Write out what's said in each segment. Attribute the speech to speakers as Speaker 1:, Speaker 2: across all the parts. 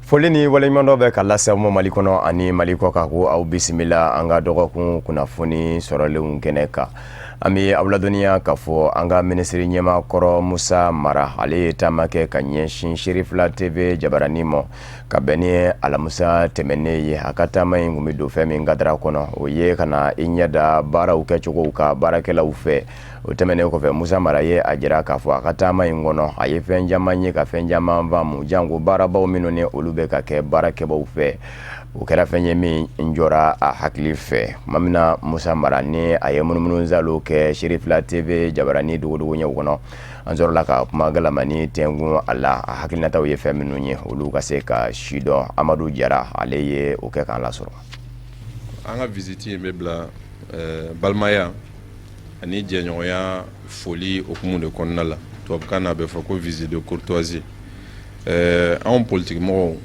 Speaker 1: Foli ni waleɲuman bɛ ka lase mo Mali kɔnɔ ani Mali kɔ kan ko aw bisimila an ka dɔgɔkun kunnafoni sɔrɔlenw kɛnɛ kan. An bɛ aw ladɔnniya k'a fɔ an ka minisiri ɲɛmaakɔrɔ Musa Mara ale ye taama kɛ ka ɲɛsin Sherifila TV jabaranin ma ka bɛn ni alamisa tɛmɛnen ye. A ka taama in kun bɛ don fɛn min kadara kɔnɔ o ye ka na i ɲɛ da baaraw kɛcogow ka baarakɛlaw fɛ. O tɛmɛnen kɔfɛ Musa Mara ye a jira k'a fɔ a ka taama in kɔnɔ a ye fɛn caman ye ka fɛn caman faamu janko baarabaw minnu ni olu bɛ ka kɛ baarakɛbaw fɛ. O kɛra fɛn ye min jɔra a hakili fɛ. Tuma min na Musa Mara ni a ye munumunuzaliw kɛ Sherifila TV jabaranin dogodogo ɲɛw kɔnɔ an sɔrɔla ka kuma galamani tɛngun a la a hakilinataw ye fɛn minnu ye olu ka se ka si dɔn. Amadu Jara ale ye o kɛ k'an lasɔrɔ.
Speaker 2: An ka visite in bɛ bila balimaya ani jɛɲɔgɔnya foli okumu de kɔnɔna la. Tubabukan na a bɛ fɔ ko visite de courtoisie. Anw politique mɔgɔw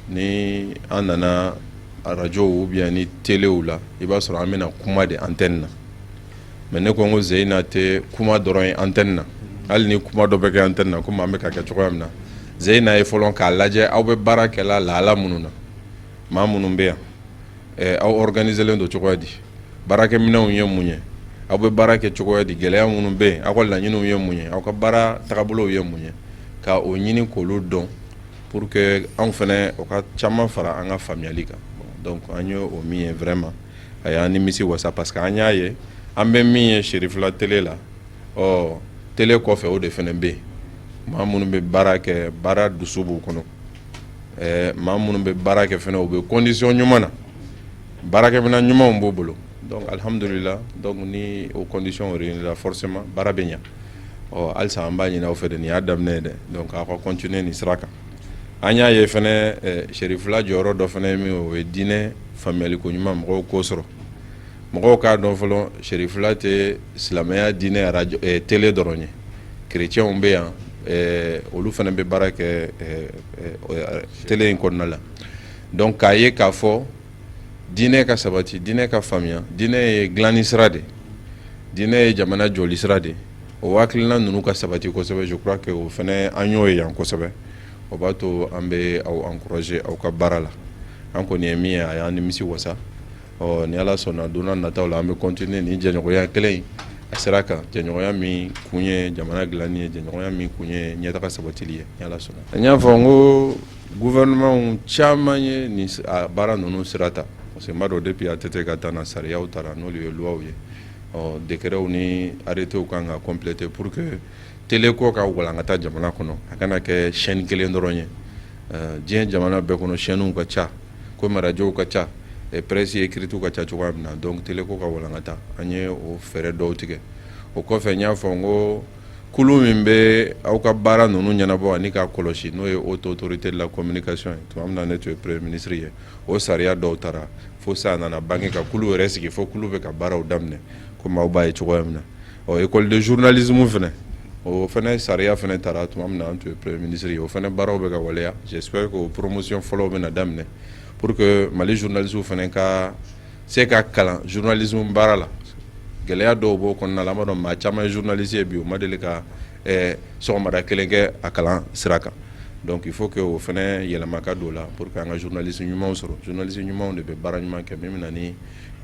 Speaker 2: ni an nana radio ou bien ni téléw la i b'a sɔrɔ an bɛna kuma de antenne na. Mais ne ko n ko Zeyina tɛ kuma dɔrɔn ye antenne na. Hali ni kuma dɔ bɛ kɛ antenne na komi an bɛ ka kɛ cogoya min na. Zeyina ye fɔlɔ k'a lajɛ aw bɛ baara kɛla lahala minnu na. Maa minnu bɛ yan. Aw organiselen don cogoya di. Baarakɛminɛnw ye mun ye. Aw bɛ baara kɛ cogoya di. Gɛlɛya minnu bɛ yen aw ka laɲiniw ye mun ye. Aw ka baara tagabolow ye mun ye. Ka o ɲini k'olu dɔn pour que anw fana o ka caman fara an ka faamuyali kan. Donc an ye o min ye vraiment a y'an nimisi wasa parce que an y'a ye an bɛ min ye Sherifila télé la télé kɔfɛ o de fana bɛ yen. Maa minnu bɛ baara kɛ baara dusu b'u kɔnɔ. Maa minnu bɛ baara kɛ fana u bɛ condition ɲuman na. Baarakɛminɛn ɲumanw b'u bolo. Donc alhamdulillah donc ni o condition réunit la forcément baara bɛ ɲa. Halisa an b'a ɲini aw fɛ de nin y'a daminɛ ye dɛ. Donc aw ka continuer nin sira kan. An y'a ye fana Sherifila jɔyɔrɔ dɔ fana ye min o ye diinɛ faamuyaliko ɲuman mɔgɔw k'o sɔrɔ. Mɔgɔw k'a dɔn fɔlɔ Sherifila tɛ silamɛya diinɛ radio télé dɔrɔn ye. Chrétiens bɛ yan olu fana bɛ baara kɛ télé in kɔnɔna la. Donc k'a ye k'a fɔ diinɛ ka sabati diinɛ ka faamuya diinɛ ye dilanni sira de diinɛ ye jamana jɔli sira de o hakilina ninnu ka sabati kosɛbɛ je crois que o fana an y'o ye yan kosɛbɛ. O b'a to an bɛ aw encourager aw ka baara la. An kɔni ye min ye a y'an nimisi wasa. Ni Ala sɔnna don n'a nataw la an bɛ continuer ni jɛɲɔgɔnya kelen in a sira kan jɛɲɔgɔnya min kun ye jamana dilanni ye jɛɲɔgɔnya min kun ye ɲɛtaga sabatili ye ni Ala sɔnna. N y'a fɔ n ko gouvernement caman ye nin baara ninnu sira ta parce que n b'a dɔn depuis ATT ka taa na sariyaw taara n'olu ye luwaw ye. Décrets ni arrêtés kan ka compléter pour que télé ko ka walankata jamana kɔnɔ a kana kɛ chaîne kelen dɔrɔn ye. Diɲɛ jamana bɛɛ kɔnɔ chaînew ka ca komi radiow ka ca presse écrite ka ca cogoya min na donc télé ko ka walankata an ye o fɛɛrɛ dɔw tigɛ. O kɔfɛ n y'a fɔ n ko kulu min bɛ aw ka baara ninnu ɲɛnabɔ ani k'a kɔlɔsi n'o ye haute autorité de la communication ye tuma min na ne tun ye premier ministre ye o sariya dɔw taara fo sa nana bange ka kulu yɛrɛ sigi fo kulu bɛ ka baaraw daminɛ komi aw b'a ye cogoya min na. École de journalisme fana o fana sariya fana taara tuma min na an tun ye premier ministre ye o fana baaraw bɛ ka waleya. J'espère que o promotion fɔlɔw bɛna daminɛ pour que Mali journalistes fana ka se ka kalan journalisme baara la. Gɛlɛya dɔw b'o kɔnɔna la an b'a dɔn maa caman ye journaliste ye bi o ma deli ka sɔgɔmada kelen kɛ a kalan sira kan. Donc il faut que o fana yɛlɛma ka don o la pour que an ka journaliste ɲumanw sɔrɔ. Journaliste ɲumanw de bɛ baara ɲuman kɛ min bɛ na ni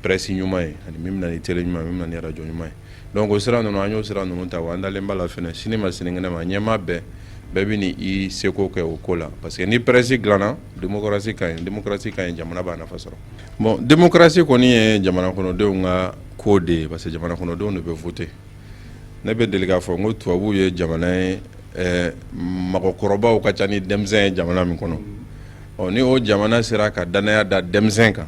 Speaker 2: presse ɲuman ye ani min bɛ na ni télé ɲuman ye min bɛ na ni radio ɲuman ye. Donc o sira ninnu an y'o sira ninnu ta wa an dalen b'a la fana sini ma sinikɛnɛ ma ɲɛmaa bɛɛ bɛ ni i seko kɛ o ko la parce que ni presse dilanna démocratie ka ɲi jamana b'a nafa sɔrɔ. Bon démocratie kɔni ye jamana kɔnɔdenw ka ko de ye parce que jamana kɔnɔdenw de bɛ voter. Ne bɛ deli k'a fɔ n ko tubabuw ye jamana ye mɔgɔkɔrɔbaw ka ca ni denmisɛn ye jamana min kɔnɔ. Ni o jamana sera ka danaya da denmisɛn kan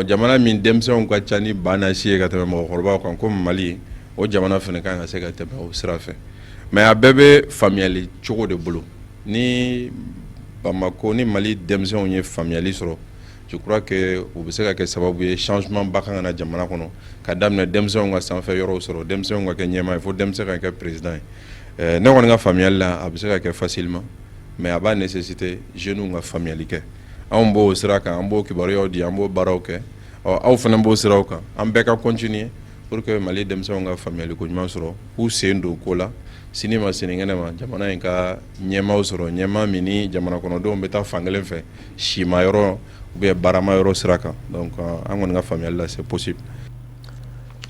Speaker 2: jamana min denmisɛnw ka ca ni ba n'a si ye ka tɛmɛ mɔgɔkɔrɔbaw kan comme Mali o jamana fana kan ka se ka tɛmɛ o sira fɛ. Mais a bɛɛ bɛ faamuyali cogo de bolo. Ni Bamako ni Mali denmisɛnw ye faamuyali sɔrɔ je crois que u bɛ se ka kɛ sababu ye changement ba kan ka na jamana kɔnɔ ka daminɛ denmisɛnw ka sanfɛ yɔrɔw sɔrɔ denmisɛnw ka kɛ ɲɛmaa ye fo denmisɛn ka kɛ président ye. Ne kɔni ka faamuyali la a bɛ se ka kɛ facilement mais a b'a nécessiter jeunes ka faamuyali kɛ. Anw b'o sira kan an b'o kibaruyaw di an b'o baaraw kɛ. Aw fana b'o siraw kan an bɛɛ ka continuer pour que Mali denmisɛnw ka faamuyaliko ɲuman sɔrɔ k'u sen don ko la sini ma sinikɛnɛ ma jamana in ka ɲɛmaaw sɔrɔ ɲɛmaa min ni jamana kɔnɔdenw bɛ taa fankelen fɛ sima yɔrɔ ou barama yɔrɔ sira kan donc an kɔni ka faamuyali la c'est possible.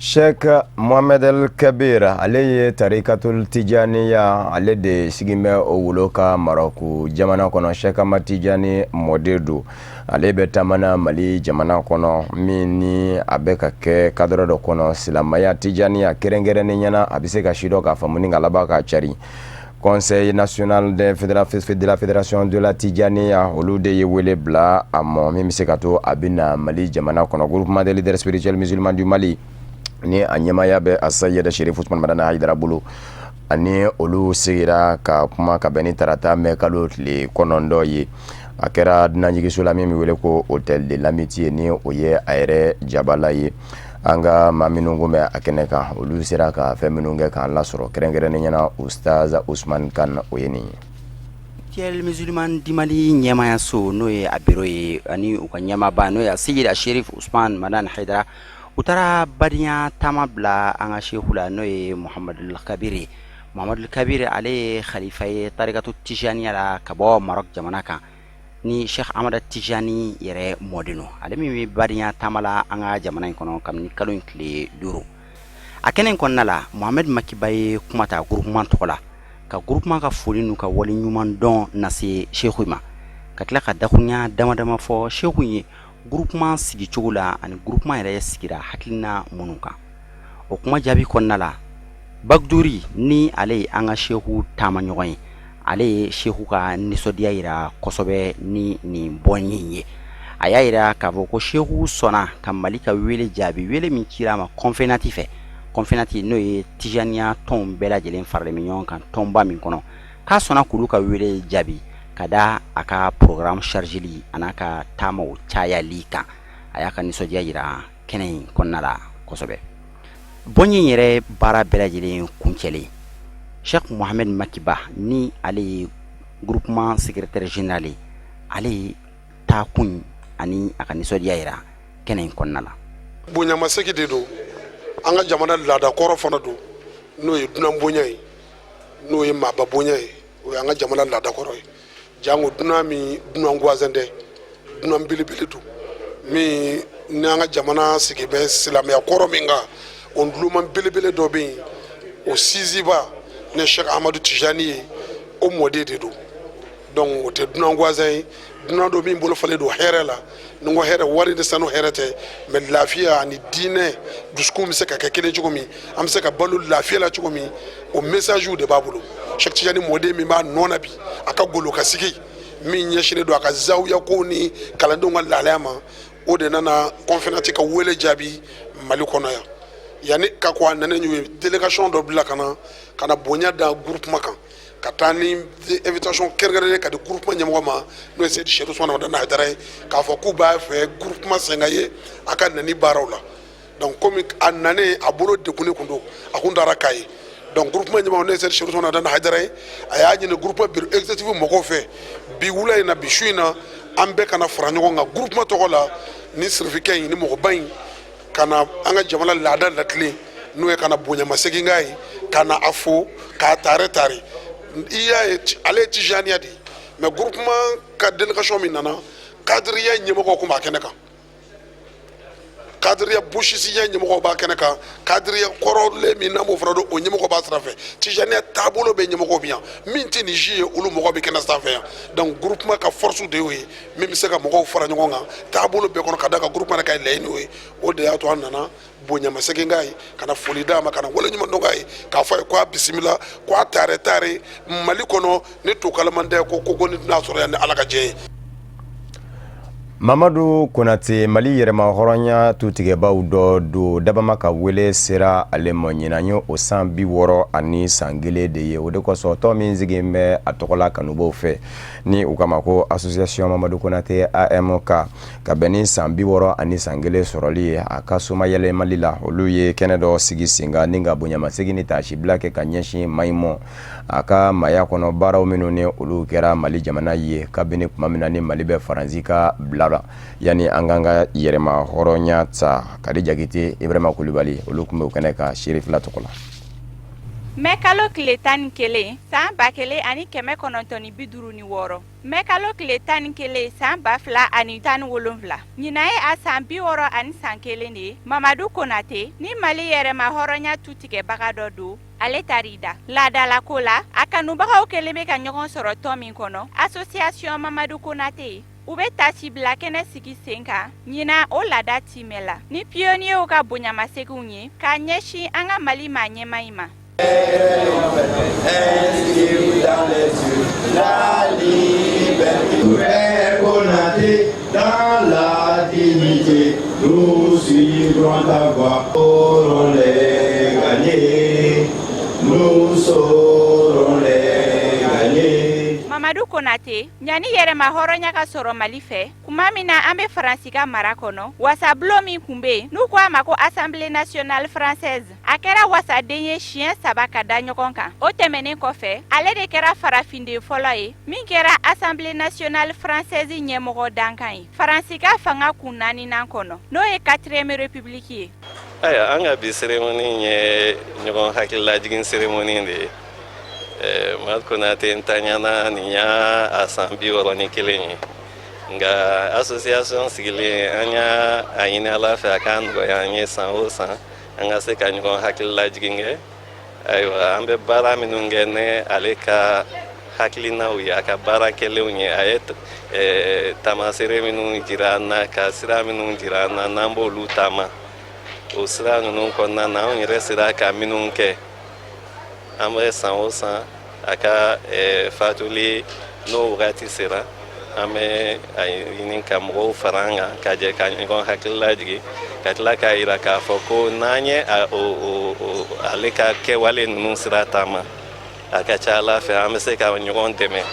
Speaker 1: Sheikh Mohamed El Kabir ale ye tarikatul Tijaniya ale de sigin bɛ o wolo ka Maroku jamana kɔnɔ Sheikh Ahmad Tijani mɔden don ale bɛ taamana Mali jamana kɔnɔ min ni a bɛ ka kɛ cadre dɔ kɔnɔ silamɛya Tijaniya kɛrɛnkɛrɛnnen ɲɛna a bɛ se ka sidɔn k'a faamu ni ka laban ka cari. Conseil national de la fédération de la Tijaniya olu de ye wele bila a mɔ min bɛ se ka to a bɛ na Mali jamana kɔnɔ groupement des leaders spirituels musulmans du Mali ni a ɲɛmaya bɛ Asayɛd Sherif Usman Madani Hayidara bolo ani olu sigira ka kuma ka bɛn ni tarata mɛ kalo tile 9 ye a kɛra dunanjigiso la min bɛ wele ko hôtel de l'amitié ni o ye a yɛrɛ jabala ye an ka maa minnu ko bɛ a kɛnɛ kan olu sera ka fɛn minnu kɛ k'an lasɔrɔ kɛrɛnkɛrɛnnen ɲɛna Ustaz Usman Kan o ye nin ye.
Speaker 3: Tiel musulman di Mali ɲɛmayaso n'o ye a biro ye ani u ka ɲɛmaaba n'o ye Asayɛd Sherif Usman Madani Hayidara u taara badenya taama bila an ka shehu la n'o ye Mohamed El Kabir. Mohamed El Kabir ale ye khalifa ye tarikatu Tijaniya la ka bɔ Maroc jamana kan ni Sheikh Ahmad Tijani yɛrɛ mɔden no ale min bɛ badenya taama la an ka jamana in kɔnɔ kabini kalo in tile 5 a kɛnɛ in kɔnɔna la Mohamed Makiba ye kuma ta groupement tɔgɔ la ka groupement ka foli n'u ka wale ɲuman dɔn nase shehu ma ka tila ka dakurunya dama dama fɔ shehu ye groupement sigi cogo la ani groupement yɛrɛ sigira hakilina minnu kan o kuma jaabi kɔnɔna la Bagduri ni ale ye an ka shehu taama ɲɔgɔn ye ale ye shehu ka nisɔndiya yira kosɛbɛ ni nin bɔnni ye a y'a yira k'a fɔ ko shehu sɔnna ka Mali ka wele jaabi wele min cira a ma confénati fɛ confénati n'o ye Tijaniya tɔnw bɛɛ lajɛlen faralen bɛ ɲɔgɔn kan tɔnba min kɔnɔ k'a sɔnna k'olu ka wele jaabi ka da a ka programme chargeli a n'a ka taamaw cayali kan a y'a ka nisɔndiya yira kɛnɛ in kɔnɔna la kosɛbɛ. Bɔnni yɛrɛ baara bɛɛ lajɛlen kuncɛlen Sheikh Mohamed Makiba ni ale ye groupement secrétaire général ye ale ye taakun ani a ka nisɔndiya yira kɛnɛ in kɔnɔna la.
Speaker 4: Bonyamasegin de don an ka jamana laada kɔrɔ fana don n'o ye dunan bonya ye n'o ye maaba bonya ye o ye an ka jamana laada kɔrɔ ye jango dunan min dunan guwazɛn tɛ dunan belebele don min ni an ka jamana sigi bɛ silamɛya kɔrɔ min kan o duloman belebele dɔ bɛ yen o sinsinba ne Sheikh Ahmadu Tijani ye o mɔden de don donc o tɛ dunan guwazɛn ye dunan dɔ min bolofalen don hɛrɛ la ni ko hɛrɛ wari ni sanu hɛrɛ tɛ mais lafiya ani diinɛ dusukun bɛ se ka kɛ kelen cogo min an bɛ se ka balo lafiya la cogo min o messagew de b'a bolo Sheikh Tijani mɔden min b'a nɔ na bi a ka golo ka sigi min ɲɛsinnen don a ka zawiya ko ni kalandenw ka lahalaya ma o de nana confénati ka wele jaabi Mali kɔnɔ yan yanni ka ko a nana ye délégation dɔ bila ka na bonya da groupement kan ka taa ni invitation kɛrɛnkɛrɛnnen ka di groupement ɲɛmɔgɔ ma n'o ye Seydi Sherif Usman Madani Hayidara ye k'a fɔ k'u b'a fɛ groupement senga ye a ka nani baaraw la donc komi a nane a bolo degunnen kun don a kun taara k'a ye donc groupement ɲɛmɔgɔ n'o ye Seydi Sherif Usman Madani Hayidara ye a y'a ɲini groupement bureau exécutif mɔgɔw fɛ bi wula in na bi su in na an bɛɛ kana fara ɲɔgɔn kan groupement tɔgɔ la ni sirifikɛ in ni mɔgɔba in ka na an ka jamana laada latilen n'o ye ka na bonyamasegin k'a ye ka na a fo k'a taare i y'a ye ale ye Tijaniya de ye mais groupement ka délégation min nana cadriya ɲɛmɔgɔw kun b'a kɛnɛ kan cadriya bosisiya ɲɛmɔgɔw b'a kɛnɛ kan cadriya kɔrɔlen min n'an b'o fana dɔn o ɲɛmɔgɔ b'a sira fɛ Tijaniya taabolo bɛ ɲɛmɔgɔw bi yan min tɛ nin si ye olu mɔgɔ bɛ kɛnɛ sanfɛ yan donc groupement ka force de y'o ye min bɛ se ka mɔgɔw fara ɲɔgɔn kan taabolo bɛɛ kɔnɔ ka da kan groupement yɛrɛ ka laɲini o ye o de y'a to an nana bonyamasegin k'a ye ka na foli d'a ma ka na wale ɲuman dɔn k'a ye k'a fɔ a ye k'a bisimila k'a taare Mali kɔnɔ ni to kalaman tɛ ko ni tɛna sɔrɔ yan ni Ala ka jɛ ye.
Speaker 1: Mamadu Konate Mali yɛrɛma hɔrɔnya tutigɛbaw dɔ don dabama ka wele sera ale ma ɲinan ye o san 60 ani san 1 de ye o de kosɔn tɔn min sigilen bɛ a tɔgɔla kanubaw fɛ ni u kama ko association Mamadu Konate AMK ka bɛn ni san 60 ani san 1 sɔrɔli ye a ka soma yɛlɛmali la olu ye kɛnɛ dɔ sigi senga ni ka bonyamasegin ni taasibila kɛ ka ɲɛsin Mayimɔ a ka maya kɔnɔ baaraw minnu ni olu kɛra Mali jamana ye kabini kuma min na ni Mali bɛ Faransi ka bila yani an kan ka yɛrɛma hɔrɔnya ta Kadi Jakite Ibrahima Kulibali olu kun bɛ o kɛnɛ ka Sherif la tɔgɔ la.
Speaker 5: Mekalo tile 11 san 1956 Mekalo tile 11 san 2017 ɲina ye a san 61 de ye Mamadu Konate ni Mali yɛrɛma hɔrɔnya tu tigɛbaga dɔ don ale tarida laadalako la a kanubagaw kelen bɛ ka ɲɔgɔn sɔrɔ tɔn min kɔnɔ Association Mamadu Konate u bɛ tasibila kɛnɛ sigi sen kan ɲina o laada timɛ la ni pionniers ka bonyamaseginw ye k'a ɲɛsin an ka Mali maa ɲɛmayi ma.
Speaker 6: Inscrire dans les yeux la liberté, Konate dans la dignité, nous suivrons ta voie, saurons les gagner, nous saurons les gagner.
Speaker 5: Mamadu Konate ɲani yɛrɛma hɔrɔnya ka sɔrɔ Mali fɛ kuma min na an bɛ Faransi ka mara kɔnɔ wasabulon min kun bɛ n'u ko a ma ko Assemblée nationale française a kɛra wasaden ye siɲɛ 3 ka da ɲɔgɔn kan o tɛmɛnen kɔfɛ ale de kɛra farafinden fɔlɔ ye min kɛra Assemblée nationale française ɲɛmɔgɔ dankan ye Faransi ka fanga kun 4nan kɔnɔ n'o ye 4e république ye.
Speaker 7: Aya an ka bi cérémonie ye ɲɔgɔn hakililajigin cérémonie de ye. Mamadu Konate ntanyana ni ya a san 61 ye nka association sigilen an y'a a ɲini Ala fɛ a k'a nɔgɔya an ye san o san an ka se ka ɲɔgɔn hakililajigin kɛ ayiwa an bɛ baara minnu kɛ ni ale ka hakilinaw ye a ka baara kɛlenw ye a ye taamasere minnu jira an na ka sira minnu jira an na n'an b'olu taama o sira ninnu kɔnɔna na anw yɛrɛ sera ka minnu kɛ an bɛ san o san a ka fatuli n'o wagati sera an bɛ a ɲini ka mɔgɔw fara an kan ka jɛ ka ɲɔgɔn hakililajigi ka tila k'a jira k'a fɔ ko n'an ye ale ka kɛwale ninnu sira taama a ka ca Ala fɛ an bɛ se ka ɲɔgɔn dɛmɛ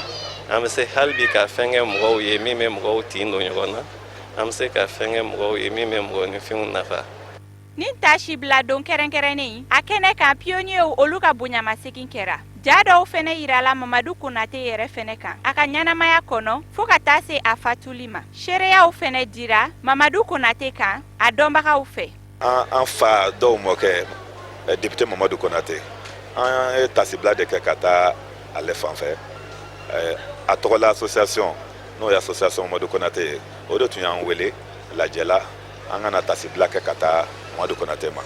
Speaker 7: an bɛ se hali bi ka fɛn kɛ mɔgɔw ye min bɛ mɔgɔw tin don ɲɔgɔn na an bɛ se ka fɛn kɛ mɔgɔw ye min bɛ mɔgɔninfinw nafa.
Speaker 5: Nin tasibila don kɛrɛnkɛrɛnnen a kɛnɛ kan pionniers olu ka bonyamasegin kɛra ja dɔw fɛnɛ yirala Mamadu Konate yɛrɛ fɛnɛ kan a ka ɲɛnamaya kɔnɔ fo ka taa se a fatuli ma seereyaw fɛnɛ dira Mamadu Konate kan a dɔnbagaw fɛ.
Speaker 8: An fa dɔw mɔkɛ député Mamadu Konate an ye tasibila de kɛ ka taa ale fanfɛ a tɔgɔ la association n'o ye association Mamadu Konate ye o de tun y'an wele lajɛla an kana tasibila kɛ ka taa Mamadu Konate ma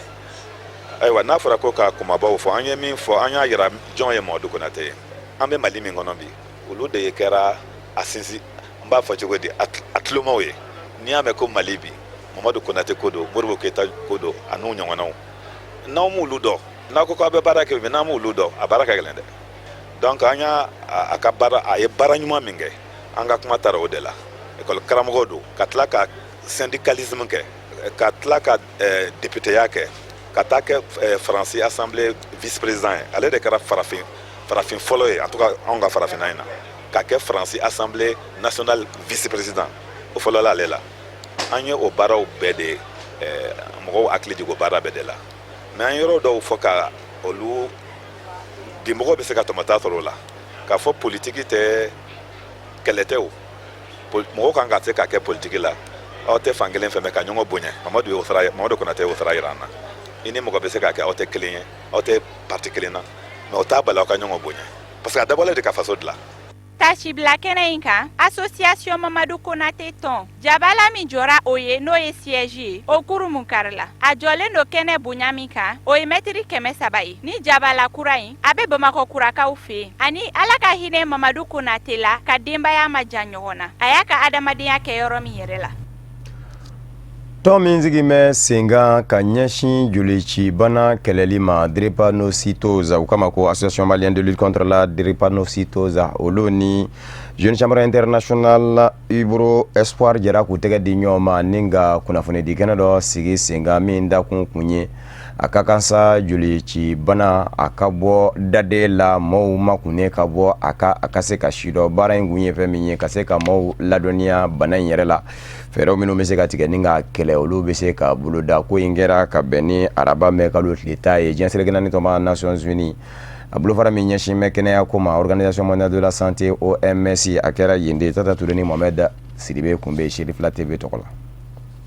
Speaker 8: ayiwa n'a fɔra ko ka kumabaw fɔ an ye min fɔ an y'a yira jɔn ye Mamadu Konate ye an bɛ Mali min kɔnɔ bi olu de kɛra a sinsin n b'a fɔ cogo di a tulomaw ye n'i y'a mɛn ko Mali bi Mamadu Konate ko don Modibo Keyita ko don a n'u ɲɔgɔnnaw n'aw m'olu dɔn n'a ko k'aw bɛ baara kɛ bi n'an m'olu dɔn a baara ka gɛlɛn dɛ donc an y'a a ka baara a ye baara ɲuman min kɛ an ka kuma taara o de la école karamɔgɔ don ka tila ka syndicalisme kɛ ka tila ka députéya kɛ ka taa kɛ Faransi assemblée vice président ye ale de kɛra farafin fɔlɔ ye en tout cas anw ka farafinna in na ka kɛ Faransi assemblée nationale vice président o fɔlɔ la ale la an ye o baaraw bɛɛ de mɔgɔw hakili jigin o baara bɛɛ de la mais an yɔrɔ dɔw fɔ ka olu bi mɔgɔw bɛ se ka tɔmɔta sɔrɔ o la k'a fɔ politiki tɛ kɛlɛ tɛ o mɔgɔw kan ka se ka kɛ politiki la aw tɛ fan kelen fɛ mɛ ka ɲɔgɔn bonya Mamadu Konate y'o sira yira an na i ni mɔgɔ bɛ se ka kɛ aw tɛ kelen ye aw tɛ parti kelen na mais o t'a bali aw ka ɲɔgɔn bonya parce que a dabɔla de ka faso dilan.
Speaker 5: Tasibila kɛnɛ in kan Association Mamadu Konate tɔn jabala min jɔra o ye n'o ye siège ye o kuru mun karila a jɔlen do kɛnɛ bonya min kan o ye mètre 300 ye ni jabala kura in a bɛ Bamakɔ kurakaw fɛ yen ani Ala ka hinɛ Mamadu Konate la ka denbaya ma ja ɲɔgɔn na a y'a ka adamadenya kɛ yɔrɔ min yɛrɛ la.
Speaker 1: Tɔn min sigimɛ sen kan ka ɲɛsin jolicibana kɛlɛli ma drépanocytose u kama ko association malienne de lutte contre la drépanocytose olu ni jeune chambre internationale Ibro Espoir jɛra k'u tɛgɛ di ɲɔgɔn ma ni ka kunnafonidi kɛnɛ dɔ sigi sen kan min dakun kun ye a ka kan sa jolicibana a ka bɔ dade la maaw makunnen ka bɔ a ka se ka sidɔn baara in kun ye fɛn min ye ka se ka maaw ladɔnniya bana in yɛrɛ la fɛɛrɛw minnu bɛ se ka tigɛ ni ka kɛlɛ olu bɛ se ka boloda ko in kɛra ka bɛn ni araba mɛn kalo tile 10 ye diɲɛ seleke naani tɔma Nations Unies a bolofara min ɲɛsin bɛ kɛnɛya ko ma Organisation mondiale de la santé OMS a kɛra yen de Tata Ture ni Mohamed Sidibe kun bɛ Chérif la TV tɔgɔ la.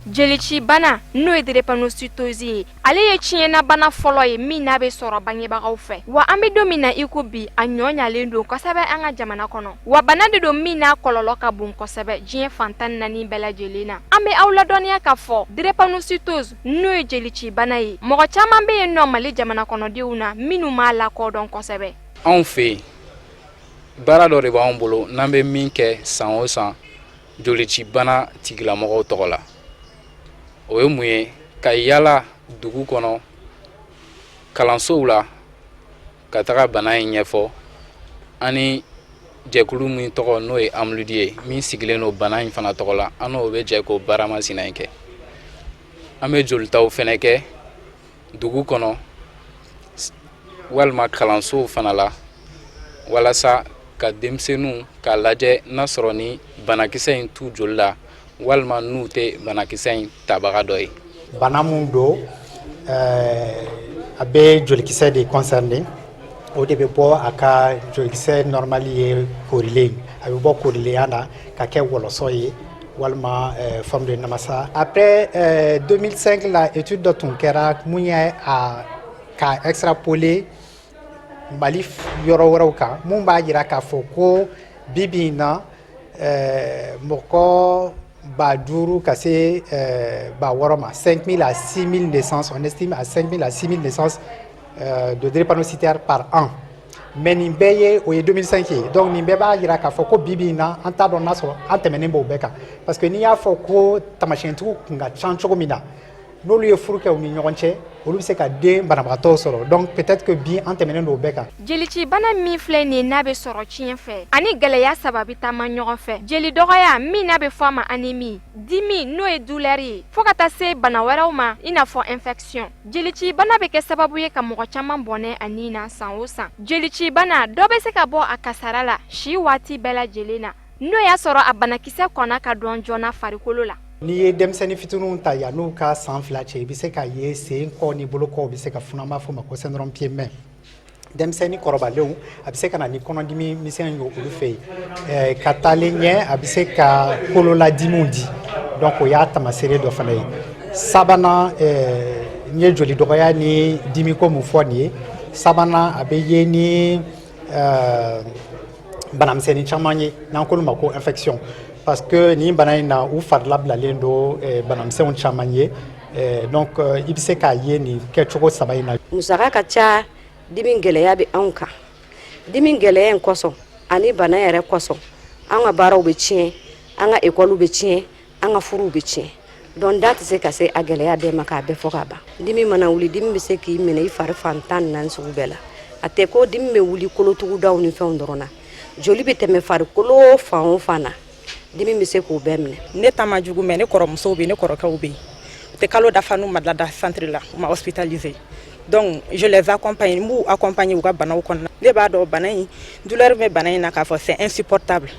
Speaker 9: jelici bana n'o ye drépanocytose ye ale ye tiɲɛna bana fɔlɔ ye min n'a bɛ sɔrɔ bangebagaw fɛ wa an bɛ don min na i ko bi a ɲɔɲalen don kosɛbɛ an ka jamana kɔnɔ wa bana de don min n'a kɔlɔlɔ ka bon kosɛbɛ diɲɛ fantan naani bɛɛ lajɛlen na an bɛ aw ladɔnniya k'a fɔ drépanocytose n'o ye jelici bana ye mɔgɔ caman bɛ yen nɔ Mali jamana kɔnɔdenw na minnu m'a lakɔdɔn kosɛbɛ.
Speaker 10: Anw fɛ yen baara dɔ de b'anw bolo n'an bɛ min kɛ san o san jolici bana tigilamɔgɔw tɔgɔ la o ye mun ye ka yala dugu kɔnɔ kalansow la ka taga bana in ɲɛfɔ ani jɛkulu min tɔgɔ n'o ye AMLUD ye min sigilen don bana in fana tɔgɔ la an n'o bɛ jɛ k'o baara masina in kɛ an bɛ jolitaw fɛnɛ kɛ dugu kɔnɔ walima kalansow fana la walasa ka denmisɛnninw k'a lajɛ n'a sɔrɔ ni banakisɛ in t'u joli la walima n'u tɛ banakisɛ in tabaga dɔ ye.
Speaker 11: Bana mun don a bɛ jolikisɛ de concerné o de bɛ bɔ a ka jolikisɛ normal ye korilen a bɛ bɔ korileya na ka kɛ wɔlɔsɔ ye walima forme de namasa. Après 2005 la étude dɔ tun kɛra mun ye ka extrapoler Mali yɔrɔ wɛrɛw kan mun b'a jira k'a fɔ ko bibi in na mɔgɔ 5,000 ka se 6,000 ma 5,000 à 6,000 naissances, on estime à 5,000 à 6,000 naissances de drépanocytaires par an. Mais nin bɛɛ ye o ye 2005 ye donc nin bɛɛ b'a jira k'a fɔ ko bibi in na an t'a dɔn n'a sɔrɔ an tɛmɛnen b'o bɛɛ kan parce que n'i y'a fɔ ko taamasiyɛntigiw kun ka ca cogo min na n'olu ye furu kɛ u ni ɲɔgɔn cɛ olu bɛ se ka den banabagatɔw sɔrɔ donc peut-être que bi an tɛmɛnen don o bɛɛ kan.
Speaker 9: Jelici bana min filɛ nin ye n'a bɛ sɔrɔ tiɲɛ fɛ ani gɛlɛya sababu taama ɲɔgɔn fɛ jeli dɔgɔya min n'a bɛ fɔ a ma anémie dimi n'o ye douleur ye fo ka taa se bana wɛrɛw ma i n'a fɔ infection jelici bana bɛ kɛ sababu ye ka mɔgɔ caman bɔnɛ a nin na san o san jelici bana dɔ bɛ se ka bɔ a kasara la si waati bɛɛ lajɛlen na n'o y'a sɔrɔ a banakisɛ kɔnna ka dɔn joona farikolo la.
Speaker 11: N'i ye denmisɛnnin fitininw ta yan n'u ka san 2 cɛ i bɛ se k'a ye sen kɔ ni bolo kɔ bɛ se ka funu an b'a fɔ o ma ko syndrome pieds-mains denmisɛnnin kɔrɔbalenw a bɛ se ka na ni kɔnɔdimi misɛn ye olu fɛ yen ka taalen ɲɛ a bɛ se ka kololadimiw di donc o y'a tamaseere dɔ fana ye sabanan n ye joli dɔgɔya ni dimi ko mun fɔ nin ye sabanan a bɛ ye ni banamisɛnnin caman ye n'an k'olu ma ko infection. Parce que ni bana in na u fari labilalen don banamisɛnw caman ye donc i bɛ se k'a ye nin kɛcogo 3 in na.
Speaker 12: Musaka ka ca dimi gɛlɛya bɛ anw kan dimi gɛlɛya in kosɔn ani bana yɛrɛ kosɔn an ka baaraw bɛ tiɲɛ an ka écoles bɛ tiɲɛ an ka furuw bɛ tiɲɛ donc da tɛ se ka se a gɛlɛya bɛɛ ma k'a bɛɛ fɔ ka ban dimi mana wuli dimi bɛ se k'i minɛ i fari fan 14 sugu bɛɛ la a tɛ ko dimi bɛ wuli kolotugudaw ni fɛnw dɔrɔn na joli bɛ tɛmɛ farikolo fan o fan na. Dimi bɛ se k'o bɛɛ minɛ
Speaker 13: ne ta ma jugu mais ne kɔrɔmusow bɛ yen ne kɔrɔkɛw bɛ yen u tɛ kalo dafa n'u ma lada centre la u ma hospitalisé donc je les accompagne n b'u accompagner u ka banaw kɔnɔna ne b'a dɔn bana in douleur bɛ bana in na k'a fɔ c'est insupportable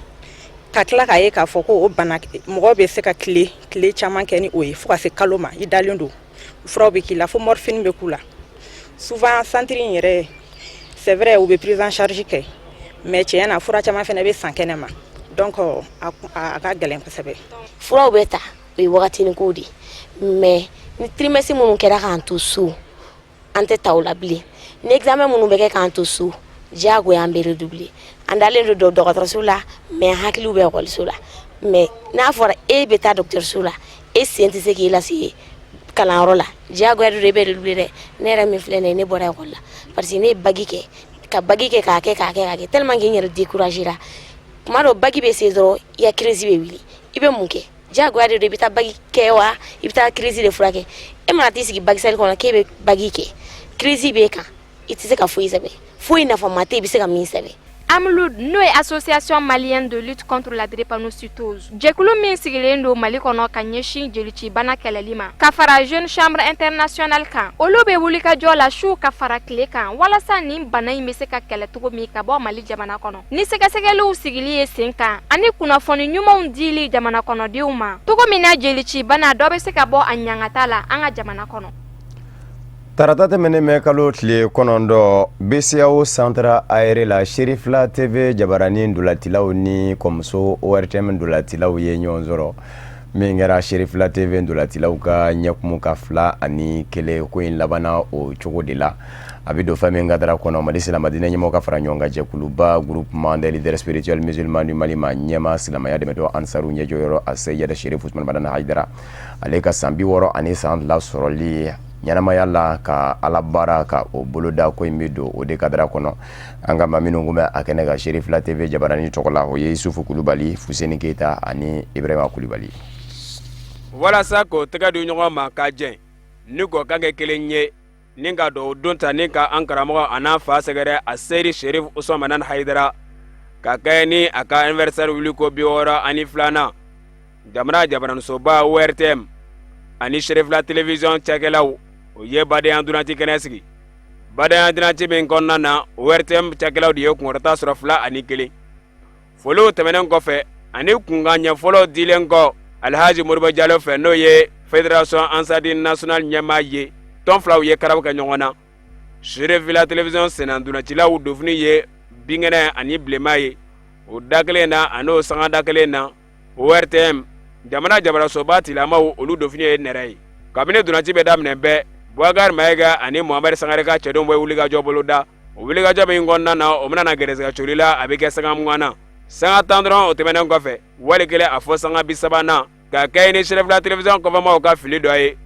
Speaker 13: ka tila k'a ye k'a fɔ ko o bana mɔgɔ bɛ se ka tile caman kɛ ni o ye fo ka se kalo ma i dalen don furaw bɛ k'i la fo morphine bɛ k'u la souvent centre in yɛrɛ c'est vrai u bɛ prise en charge kɛ mais tiɲɛ na fura caman fana bɛ san kɛnɛma. Donc a ka gɛlɛn kosɛbɛ
Speaker 14: furaw bɛ ta o ye wagatinin ko de mais ni trimestre minnu kɛra k'an to so an tɛ ta o la bilen ni examen minnu bɛ kɛ k'an to so diyagoya an bɛ redoubler an dalen don dɔgɔtɔrɔso la mais an hakiliw bɛ ekɔliso la mais n'a fɔra e bɛ taa dɔgɔtɔrɔso la e sen tɛ se k'i lase kalanyɔrɔ la diyagoya don e bɛ redoubler dɛ ne yɛrɛ min filɛ nin ye ne bɔra ekɔli la parce que ne ye bagi kɛ ka bagi kɛ k'a kɛ tellement que n yɛrɛ découragé la. Kuma dɔ bagi bɛ se dɔrɔn i ka crise bɛ wuli i bɛ mun kɛ diyagoya de don i bɛ taa bagi kɛ wa i bɛ taa crise de furakɛ e mana t'i sigi bagi sali kɔnɔ k'e bɛ bagi kɛ crise b'e kan i tɛ se ka foyi sɛbɛn foyi nafama tɛ i bɛ se ka min sɛbɛn.
Speaker 9: AMLUD n'o ye association malienne de lutte contre la drépanocytose jɛkulu min sigilen don Mali kɔnɔ ka ɲɛsin jelici bana kɛlɛli ma ka fara jeune chambre internationale kan olu bɛ wuli ka jɔ la su ka fara tile kan walasa nin bana in bɛ se ka kɛlɛ cogo min ka bɔ Mali jamana kɔnɔ ni sɛgɛsɛgɛliw sigili ye sen kan ani kunnafoni ɲumanw dili jamana kɔnɔdenw ma cogo min na jelici bana dɔ bɛ se ka bɔ a ɲangata la an ka jamana kɔnɔ.
Speaker 1: Tarata tɛmɛnen mɛ kalo tile 9 BCEAO centre aéré la Sherifla TV jabarani ndolatilaw ni kɔmuso ORTM ndolatilaw ye ɲɔgɔn sɔrɔ min kɛra Sherifla TV ndolatilaw ka ɲɛkumu ka 2 ani 1 ko in labana o cogo de la a bɛ don fɛn min ka dara kɔnɔ Mali silamɛdinɛ ɲɛmɔgɔ ka fara ɲɔgɔn kan jɛkuluba groupement des leaders spirituels musulmans du Mali ma ɲɛma silamɛya dɛmɛtɔ Ansaru ɲɛjɔyɔrɔ a Seyida Sherif Usman Madani Haidara ale ka san 60 ani san 2 sɔrɔli ɲɛnamaya la ka ala baara ka o boloda ko in bɛ don o de ka dara kɔnɔ an ka maa minnu kun bɛ a kɛnɛ kan Sherifla TV jabarani tɔgɔ la o ye Yusufu Kulubali Fuseni Keita ani Ibrahima Kulubali
Speaker 15: walasa k'o tɛgɛ di ɲɔgɔn ma ka jɛn ni k'o kan kɛ kelen ye ni ka don o don ta ni ka an karamɔgɔ a n'a fa sɛgɛrɛ a Seydi Sherif Usman Madani Haidara ka kɛ ni a ka anniversaire wuli ko 62 jamana jabaranisoba ORTM ani Sherifla télévision cakɛlaw o ye badenya dunanci kɛnɛ sigi badenya dunanci min kɔnɔna na ORTM cakɛlaw de ye kunkɔrɔta sɔrɔ 2 ani 1 foliw tɛmɛnen kɔfɛ ani kunkan ɲɛfɔlɔ dilen kɔ Alhaji Moribo Diallo fɛ n'o ye Fédération Ansadi National ɲɛmaa ye tɔn filaw ye karaw kɛ ɲɔgɔn na Sherifla télévision sɛnɛ dunancilaw dofini ye binkɛnɛ ani bilema ye o da kelen na ani o sanga da kelen na ORTM jamana jabarasoba tilamaw olu dofini ye nɛrɛ ye kabini dunanci bɛ daminɛ bɛɛ Boubacar Mayiga ani Mohamed Sangare ka cɛdenw bɛ wulikajɔ bolo da o wulikajɔ min kɔnɔna na o bɛna gɛrɛsɛgɛ coli la a bɛ kɛ sanga 20 na sanga 10 dɔrɔn o tɛmɛnen kɔfɛ wali kelen a fɔ sanga 30 na ka kɛ ni Sherifla télévision kɔfɛmaw ka fili dɔ ye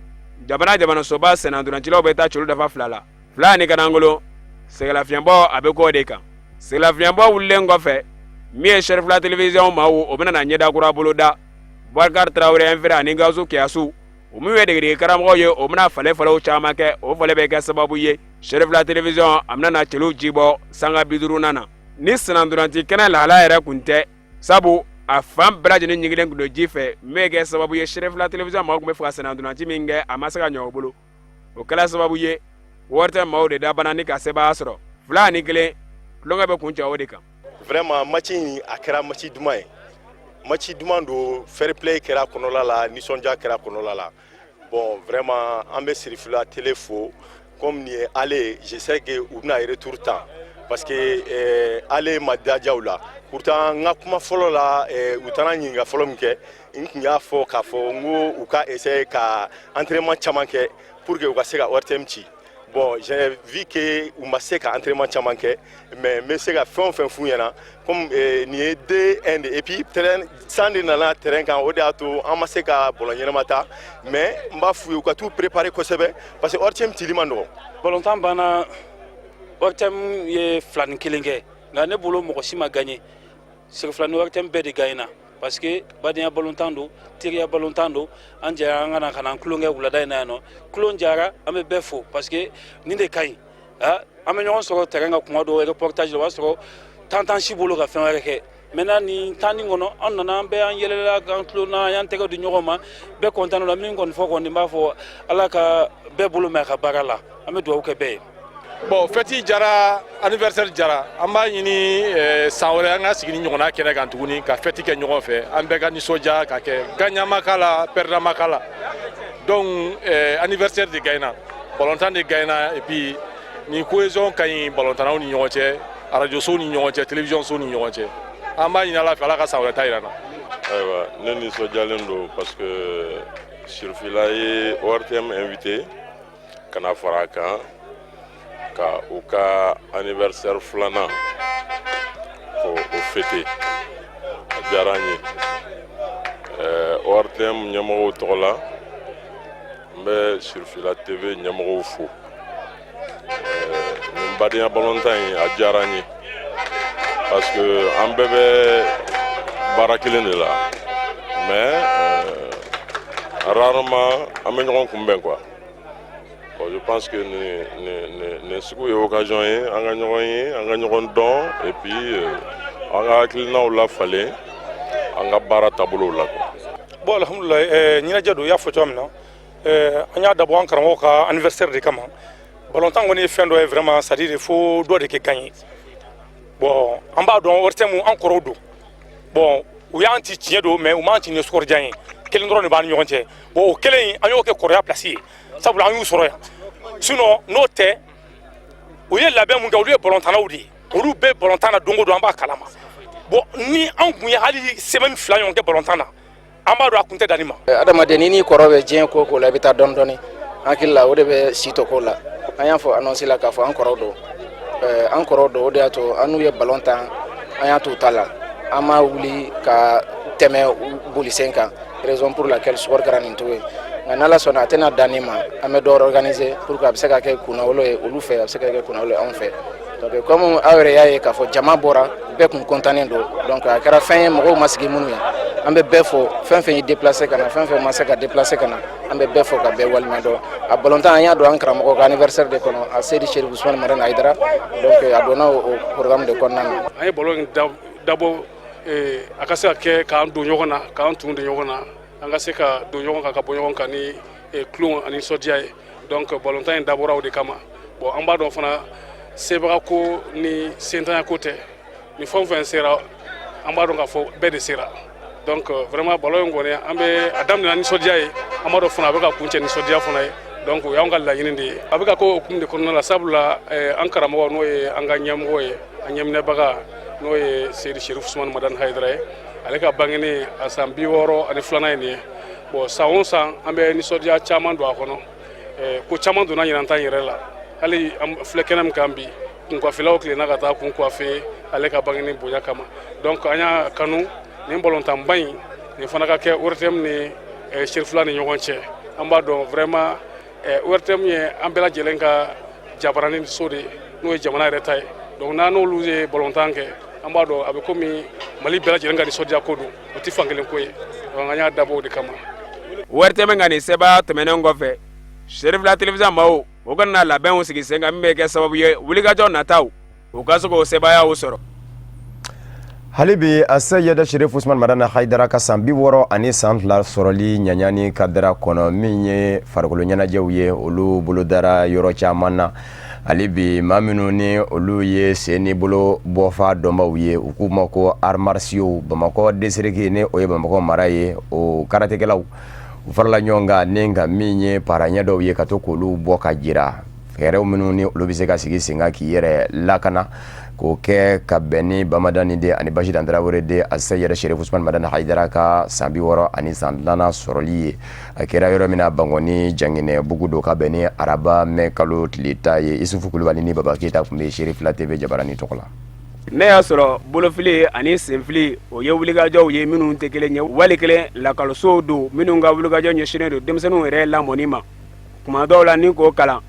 Speaker 15: jamana jabarasoba sɛnɛ dunancilaw bɛ taa coli dafa 2 la 2 ni kanangolo sɛgɛlafiɲɛbɔ a bɛ k'o de kan sɛgɛlafiɲɛbɔ wulilen kɔfɛ min ye Sherifla télévision maaw o bɛna ɲɛda kura bolo da Boubacar Traoré Infere ani Gawusu Kiyasu o min ye degedege karamɔgɔ ye o bɛna falew caman kɛ o fale bɛ kɛ sababu ye Sherifla télévision a bɛna cɛliw ji bɔ sanga 50 na ni sɛnɛdunanci kɛnɛ lahala yɛrɛ kun tɛ sabu a fan bɛɛ lajɛlen ɲigilen kun don ji fɛ min kɛ sababu ye Sherifla télévision maaw kun bɛ fɛ ka sɛnɛdunanci min kɛ a ma se ka ɲɛ o bolo o kɛla sababu ye ORTM maaw de dabana ni ka sebaaya sɔrɔ 2 ani 1 tulonkɛ bɛ kun cɛ o de kan
Speaker 16: vraiment match in a kɛra match duman ye match duman do fair play kɛra kɔnɔla la nisɔndiya kɛra kɔnɔla la bon vraiment an bɛ Sherifla télé fo comme ni ye ale je sais que u bɛna retour temps parce que ale ma daja u la pourtant n ka kuma fɔlɔ la u taara ɲininka fɔlɔ min kɛ n tun y'a fɔ k'a fɔ n ko u ka essayer ka entraînement caman kɛ pour que u ka se ka ORTM ci bon j'ai vu que u ma se ka entraînement caman kɛ mais n bɛ se ka fɛn o fɛn f'u ɲɛna comme nin ye 2-1 de et puis terrain san de nana terrain kan o de y'a to an ma se ka bɔlɔ ɲɛnama ta mais n b'a f'u ye u ka t'u préparer kosɛbɛ parce que ORTM cili man nɔgɔn.
Speaker 17: Balontan banna ORTM ye 2 ni 1 kɛ nka ne bolo mɔgɔ si ma gagné Sherifla ni ORTM bɛɛ de gagné na parce que badenya balontan do teriya balontan do an jɛra an kana kana kulonkɛ wulada in na yan nɔ kulon jara an bɛ bɛɛ fo parce que nin de ka ɲi an bɛ ɲɔgɔn sɔrɔ terrain kan kuma dɔw reportage la o b'a sɔrɔ tantan si bolo ka fɛn wɛrɛ kɛ maintenant nin temps nin kɔnɔ an nana an bɛɛ an yɛlɛla k'an tulonna an y'an tɛgɛ di ɲɔgɔn ma bɛɛ content la min kɔni fɔ kɔni n b'a fɔ ala ka bɛɛ bolo mɛn a ka baara la an bɛ dugawu kɛ bɛɛ ye.
Speaker 18: Bon fête jara anniversaire jara an b'a ɲini san wɛrɛ an ka sigi ni ɲɔgɔnna kɛnɛ kan tuguni ka fête kɛ ɲɔgɔn fɛ an bɛɛ ka nisɔndiya ka kɛ gagnant k'a la perdant k'a la donc anniversaire de gagnant balontan de gagnant et puis ni cohésion ka ɲi balontannaw ni ɲɔgɔn cɛ radio so ni ɲɔgɔn cɛ télévision so ni ɲɔgɔn cɛ an b'a ɲini ala fɛ ala ka san wɛrɛ ta yira na.
Speaker 2: Ayiwa ne nisɔndiyalen don parce que Sherifla ye ORTM invité kana fara kan ka u ka anniversaire 2nan ko o fêter a diyara n ye ORTM ɲɛmɔgɔw tɔgɔ la n bɛ Sherifla TV ɲɛmɔgɔw fo nin badenya balontan in a diyara n ye parce que an bɛɛ bɛ baara kelen de la mais rarement an bɛ ɲɔgɔn kunbɛn quoi. Bon, je pense que ne sugu ye occasion ye an ka ɲɔgɔn dɔn et puis an ka hakilinaw lafalen an ka baara taabolow la quoi.
Speaker 19: Bon alhamdulillah ɲɛnajɛ don y'a fɔ cogoya min na an y'a dabɔ an karamɔgɔ ka anniversaire de kama balontan kɔni ye fɛn dɔ ye vraiment c'est à dire fo dɔ de kɛ kan ye bon an b'a dɔn ORTM an kɔrɔw don bon u y'an ci tiɲɛ don mais u m'an ci ni sukɔrɔjan ye kelen dɔrɔn de b'an ni ɲɔgɔn cɛ bon o kelen an y'o kɛ kɔrɔya place ye sabula an y'u sɔrɔ yan sinon n'o tɛ u ye labɛn mun kɛ olu ye balontannaw de ye olu bɛɛ balontan na don o don an b'a kalama bon ni an kun ye hali semaine 2 ɲɔgɔn kɛ balontan na an b'a dɔn a kun tɛ danni ma.
Speaker 10: adamaden n'i kɔrɔ bɛ diɲɛ ko ko la i bɛ taa dɔɔni dɔɔni an hakili la o de bɛ si tɔ ko la an y'a fɔ annonce la k'a fɔ an kɔrɔ don an kɔrɔ don o de y'a to an n'u ye ballon ta an y'a to ta la an ma wuli ka tɛmɛ bolisen kan raison pour laquelle sport kɛra nin cogo ye nka n'ala sɔnna a tɛna dan nin ma an bɛ dɔ organiser pour que a bɛ se ka kɛ kunnawolo ye olu fɛ a bɛ se ka kɛ kunnawolo ye anw fɛ donc comme aw yɛrɛ y'a ye k'a fɔ jama bɔra bɛɛ kun contannen don donc a kɛra fɛn ye mɔgɔw ma sigi minnu ye an bɛ bɛɛ fɔ fɛn fɛn ye déplacer ka na fɛn fɛn ma se ka déplacer ka na an bɛ bɛɛ fɔ ka bɛɛ waliɲuman dɔn a balontan an y'a dɔn an karamɔgɔ ka anniversaire de kɔnɔ a Seydi Cherif Ousmane Madani Haidara donc a donna o programme de kɔnɔna na
Speaker 19: an ye ballon dabɔ a ka se ka kɛ k'an don ɲɔgɔn na k'an tun don ɲɔgɔn na an ka se ka don ɲɔgɔn kan ka bɔ ɲɔgɔn kan ni kulon ani nisɔndiya ye donc balontan in dabɔra o de kama bon an b'a dɔn fana sebaga ko ni sentanya ko tɛ ni fɛn o fɛn sera an b'a dɔn k'a fɔ bɛɛ de sera donc vraiment ballon in kɔni an bɛ a daminɛ nisɔndiya ye an b'a dɔn fana a bɛ ka kuncɛ nisɔndiya fana ye donc o y'anw ka laɲini de ye a bɛ ka k'o hukumu de kɔnɔna la sabula an karamɔgɔ n'o ye an ka ɲɛmɔgɔ ye a ɲɛminɛbaga n'o ye Seydi Cherif Ousmane Madani Haidara ye ale ka bangeni a san 62 ye nin ye bon san o san an bɛ nisɔndiya caman don a kɔnɔ ko caman donna ɲinan ta yɛrɛ la hali an filɛ kɛnɛ min kan bi kunkɔfilaw tilenna ka taa kun kɔfe ale ka bangeni bonya kama donc an y'a kanu nin balontanba in nin fana ka kɛ ORTM ni Cherifula ni ɲɔgɔn cɛ an b'a dɔn vraiment ORTM ye an bɛɛ lajɛlen ka jabaranin so de n'o ye jamana yɛrɛ ta ye donc n'an n'olu ye balontan kɛ an b'a dɔn a bɛ komi Mali bɛɛ lajɛlen ka nisɔndiya ko don o tɛ fankelen ko ye donc an y'a dabɔ o de kama.
Speaker 15: ORTM ka nin sɛbɛn tɛmɛnen kɔfɛ Cherifula télévision maaw o ka na labɛnw sigi sen kan min bɛ kɛ sababu ye wulikajɔ nataw u ka se k'o sebaaya sɔrɔ.
Speaker 1: hali bi a Seydi Cherif Ousmane Madani Haidara ka san 62 sɔrɔli ɲaɲani kadira kɔnɔ min ye farikolo ɲɛnajɛw ye olu bolodara yɔrɔ caman na hali bi maa minnu ni olu ye sen ni bolo bɔfa dɔnbaw ye u k'u ma ko arts martiaux Bamakɔ district ni o ye Bamakɔ mara ye o karatekɛlaw u farala ɲɔgɔn kan ni ka min ye paraɲɛ dɔw ye ka to k'olu bɔ ka jira fɛɛrɛw minnu ni olu bɛ se ka sigi sen kan k'i yɛrɛ lakana k'o kɛ ka bɛn ni Bamadani de ani Bachir Tarawele de a Seydi Cherif Ousmane Madani Haidara ka san 62 sɔrɔli ye a kɛra yɔrɔ min na Bangoni Janginɛ bugu do ka bɛn ni araba mɛ kalo tile ta ye Isufu Kulubali ni Baba Keita tun bɛ Cherifula TV jabarani tɔgɔ la.
Speaker 15: ne y'a sɔrɔ bolofili ani senfili o ye wulikajɔw ye minnu tɛ kelen ye wali kelen lakɔlisow don minnu ka wulikajɔ ɲɛsinnen don denmisɛnninw yɛrɛ lamɔni ma tuma dɔw la ni k'o kalan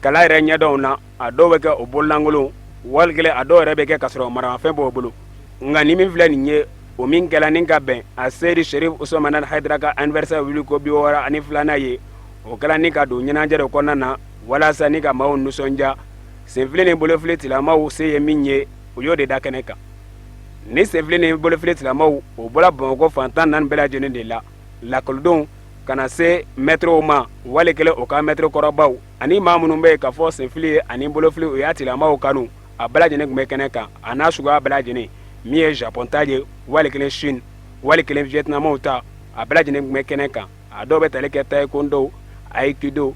Speaker 15: yɛrɛ ɲɛdɔnw na a dɔw bɛ kɛ o bololankolon wali kelen a dɔw yɛrɛ bɛ kɛ ka sɔrɔ maramafɛn b'o bolo nka ni min filɛ nin ye o min kɛla ni ka bɛn a Seydi Cherif Ousmane Madani Haidara ka anniversaire wuli ko 62 ye o kɛla ni ka don ɲɛnajɛ de kɔnɔna na walasa ni ka maaw nisɔndiya senfili ni bolofili tilamaaw se ye min ye o y'o de da kɛnɛ kan ni senfili ni bolofili tilamaaw o bɔra Bamakɔ fan 14 bɛɛ lajɛlen de la lakɔlidenw ka na se mɛtiriw ma wali kelen o ka mɛtiri kɔrɔbaw ani maa minnu bɛ yen k'a fɔ senfili ye ani bolofili o y'a tilamaaw kanu a bɛɛ lajɛlen tun bɛ kɛnɛ kan a n'a suguya bɛɛ lajɛlen min ye Japon ta ye wali kelen Chine wali kelen Vietnamaw ta a bɛɛ lajɛlen tun bɛ kɛnɛ kan a dɔw bɛ tali kɛ taekwondo aikido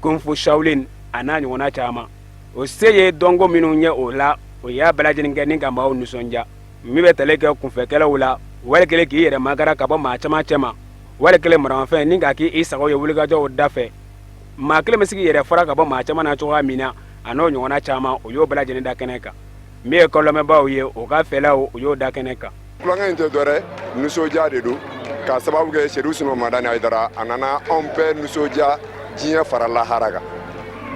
Speaker 15: kung fu shaolin a n'a ɲɔgɔnna caman o se ye dɔnko minnu ye o la o y'a bɛɛ lajɛlen kɛ ni ka maaw nisɔndiya min bɛ tali kɛ kunfɛkɛlaw la wali kelen k'i yɛrɛ magara ka bɔ maa caman cɛ ma wali kelen maramafɛn ni ka k'i sago ye wulikajɔw da fɛ maa kelen bɛ se k'i yɛrɛ fara ka bɔ maa caman na cogoya min na a n'o ɲɔgɔnna caman o y'o bɛɛ lajɛlen da kɛnɛ kan min ye kɔlɔmɛbaaw ye o ka fɛlaw o y'o da kɛnɛ kan.
Speaker 20: kulonkɛ in tɛ dɔwɛrɛ nisɔndiya de don ka sababu kɛ Cherif Ousmane Madani Haidara a nana anw bɛɛ nisɔndiya diɲɛ fara lahara kan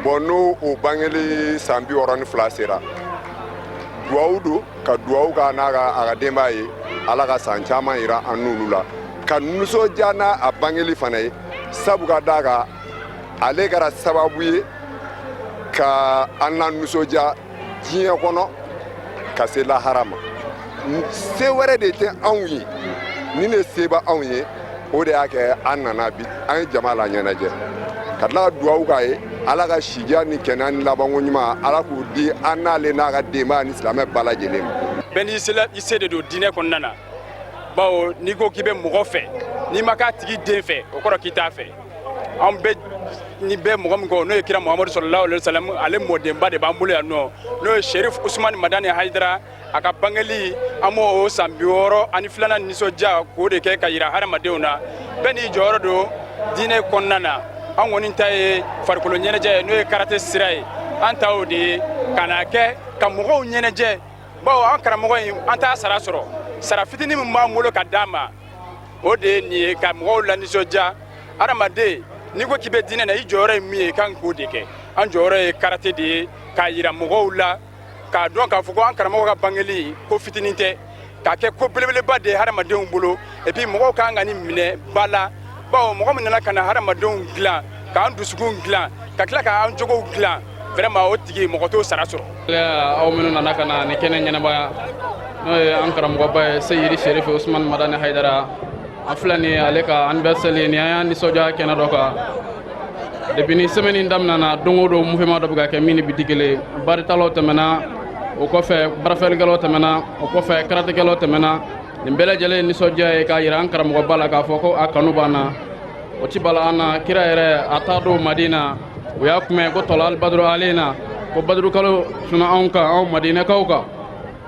Speaker 20: bon n'o o bangeli san 62 sera duwawu don ka duwawu k'a n'a ka denbaya ye ala ka san caman yira an n'olu la ka nisɔndiya n'a a bangeli fana ye sabu ka d'a kan ale kɛra sababu ye ka an na nisɔndiya diɲɛ kɔnɔ ka se lahara ma se wɛrɛ de tɛ anw ye ni ne seba anw ye o de y'a kɛ an nana bi an ye jama la ɲɛnajɛ ka tila ka duwawu k'a ye ala ka sidiya ni kɛnɛya ni labanko ɲuman ala k'o di an n'ale n'a ka denbaya ni silamɛ bɛɛ lajɛlen ma.
Speaker 19: bɛɛ n'i se de don diinɛ kɔnɔna na bawo n'i ko k'i bɛ mɔgɔ fɛ n'i ma k'a tigi den fɛ o kɔrɔ k'i t'a fɛ an bɛɛ
Speaker 15: ni bɛɛ mɔgɔ min kɔ n'o ye kira Muhamadu sallallahu alaihi wasallam ale mɔdenba de b'an bolo yan nɔ n'o ye Sherif Usman Madani Haidara a ka bangeli an m'o san 62 nisɔndiya k'o de kɛ ka yira hadamadenw na bɛɛ n'i jɔyɔrɔ don diinɛ kɔnɔna na an kɔni ta ye farikolo ɲɛnajɛ ye n'o ye karate sira ye an ta o de ye ka na kɛ ka mɔgɔw ɲɛnajɛ bawo an karamɔgɔ in an t'a sara sɔrɔ sara fitinin min b'an bolo ka d'a ma o de ye nin ye ka mɔgɔw lanisɔndiya hadamaden n'i ko k'i bɛ diinɛ na i jɔyɔrɔ ye min ye kan k'o de kɛ an jɔyɔrɔ ye karate de ye k'a yira mɔgɔw la k'a dɔn k'a fɔ ko an karamɔgɔ ka bangeli ko fitinin tɛ k'a kɛ ko belebeleba de ye hadamadenw bolo et puis mɔgɔw k'an ka nin minɛ ba la bawo mɔgɔ min nana ka na hadamadenw dilan k'an dusukun dilan ka tila k'an jogow dilan vraiment o tigi mɔgɔ t'o sara sɔrɔ.
Speaker 10: aw minnu nana ka na nin kɛnɛ ɲɛnabaya n'o ye an karamɔgɔba ye Seyidi Sherif Usman Madani Haidara an filɛ nin ye ale ka anniversaire ni an y'a nisɔndiya kɛnɛ dɔ kan depuis ni semaine daminɛna don o don mouvement dɔ bɛ ka kɛ min ni bi tɛ kelen ye baaritaalaw tɛmɛna o kɔfɛ barafɛlikɛlaw tɛmɛna o kɔfɛ karatekɛlaw tɛmɛna nin bɛɛ lajɛlen nisɔndiya ye k'a yira an karamɔgɔba la k'a fɔ ko a kanu b'an na o ti bala an na kira yɛrɛ a t'a don Madina u y'a kumɛ ko tɔla albadru alena ko badru kalo suna anw kan anw madinɛkaw kan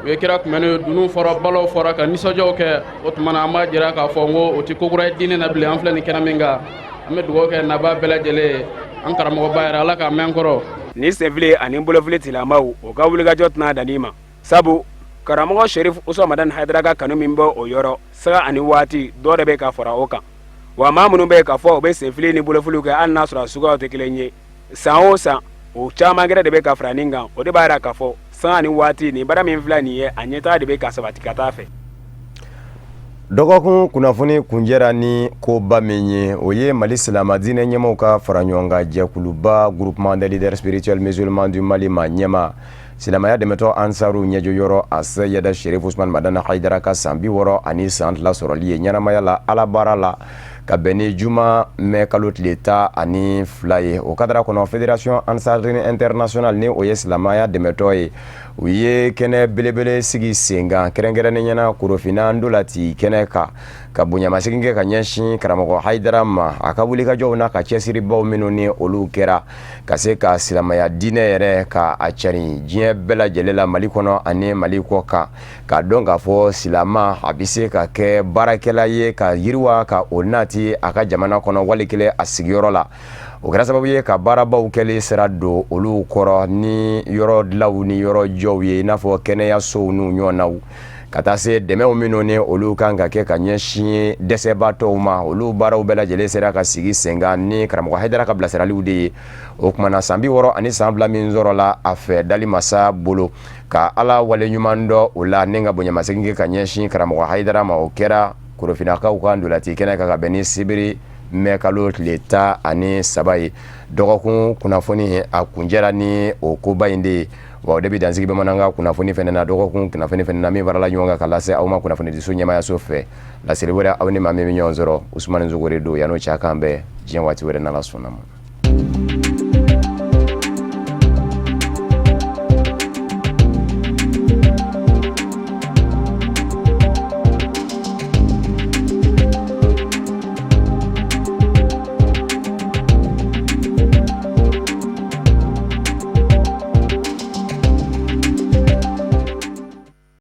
Speaker 10: u ye kira kumɛ n'o ye dunun fɔra balaw fɔra ka nisɔndiyaw kɛ o tuma na an b'a jira k'a fɔ ko o ti ko kura ye diinɛ na bilen an filɛ nin kɛnɛ min kan an bɛ dugawu kɛ naba bɛɛ lajɛlen an karamɔgɔba yɛrɛ ala k'a mɛn kɔrɔ
Speaker 15: ni senfile ani bolofile tilamaw o ka wulikajɔ tɛna danni ma sabu karamɔgɔ Sherif Usman Madani Haidara ka kanu min bɔ o yɔrɔ saga ani waati dɔ de bɛ ka fara o kan wa maa minnu bɛ ka fɔ o bɛ senfile ni bolofiliw kɛ hali n'a sɔrɔ a suguyaw tɛ kelen ye san o san o caman gɛrɛ de bɛ ka fara nin kan o de b'a jira k'a fɔ san ani waati nin baara min filɛ nin ye a ɲɛtaga de bɛ ka sabati ka taa fɛ.
Speaker 1: dɔgɔkun kunnafoni kunjɛra ni koba min ye o ye Mali silama diinɛ ɲɛmaw ka fara ɲɔgɔn kan jɛkuluba groupement des leaders spirituels musulmans du Mali ma ɲɛma silamaya dɛmɛtɔ ansaru ɲɛjɔyɔrɔ a Seyida Sherif Usman Madani Haidara ka san 60 sɔrɔli ye ɲɛnamaya la alabaara la ka bɛn ni juma mɛ kalo tile 12 ye o kadara kɔnɔ fédération ansarine international ni o ye silamaya dɛmɛtɔ ye u ye kɛnɛ belebele sigi sen kan kɛrɛnkɛrɛnnen ɲɛna Korofina Ndolati kɛnɛ kan ka bonyamasegin kɛ ka ɲɛsin karamɔgɔ Haidara ma a ka wulikajɔw na ka cɛsiribaw minnu ni olu kɛra ka se ka silamaya diinɛ yɛrɛ ka a cari diɲɛ bɛɛ lajɛlen la Mali kɔnɔ ani Mali kɔ kan ka dɔn k'a fɔ silama a bɛ se ka kɛ baarakɛla ye ka yiriwa ka o nati a ka jamana kɔnɔ wali kelen a sigiyɔrɔ la o kɛra sababu ye ka baarabaw kɛli sira don olu kɔrɔ ni yɔrɔ dilaw ni yɔrɔ jɔw ye i n'a fɔ kɛnɛyasow n'u ɲɔgɔnnaw ka taa se dɛmɛw minnu ni olu kan ka kɛ ka ɲɛsin dɛsɛbaatɔw ma olu baaraw bɛɛ lajɛlen sera ka sigi sen kan ni karamɔgɔ Haidara ka bilasiraliw de ye o kumana san 60 ani san 2 min sɔrɔla a fɛ dali masa bolo ka ala waleɲuman dɔ o la ni ka bonyamasegin kɛ ka ɲɛsin karamɔgɔ Haidara ma o kɛra Korofinakaw ka Ndolati kɛnɛ kan ka bɛn ni sibiri mɛ kalo tile 13 ye dɔgɔkun kunnafoni a kunjɛra ni o koba in de ye wa o de bɛ dansigi bamanankan kunnafoni fɛnɛ na dɔgɔkun kunnafoni fɛnɛ na min farala ɲɔgɔn kan ka lase aw ma kunnafoni diso ɲɛmayaso fɛ laseli wɛrɛ aw ni maa min bɛ ɲɔgɔn sɔrɔ Usumani Zogore don yan'o cɛ kan bɛɛ diɲɛ waati wɛrɛ n'Ala sɔnna ma.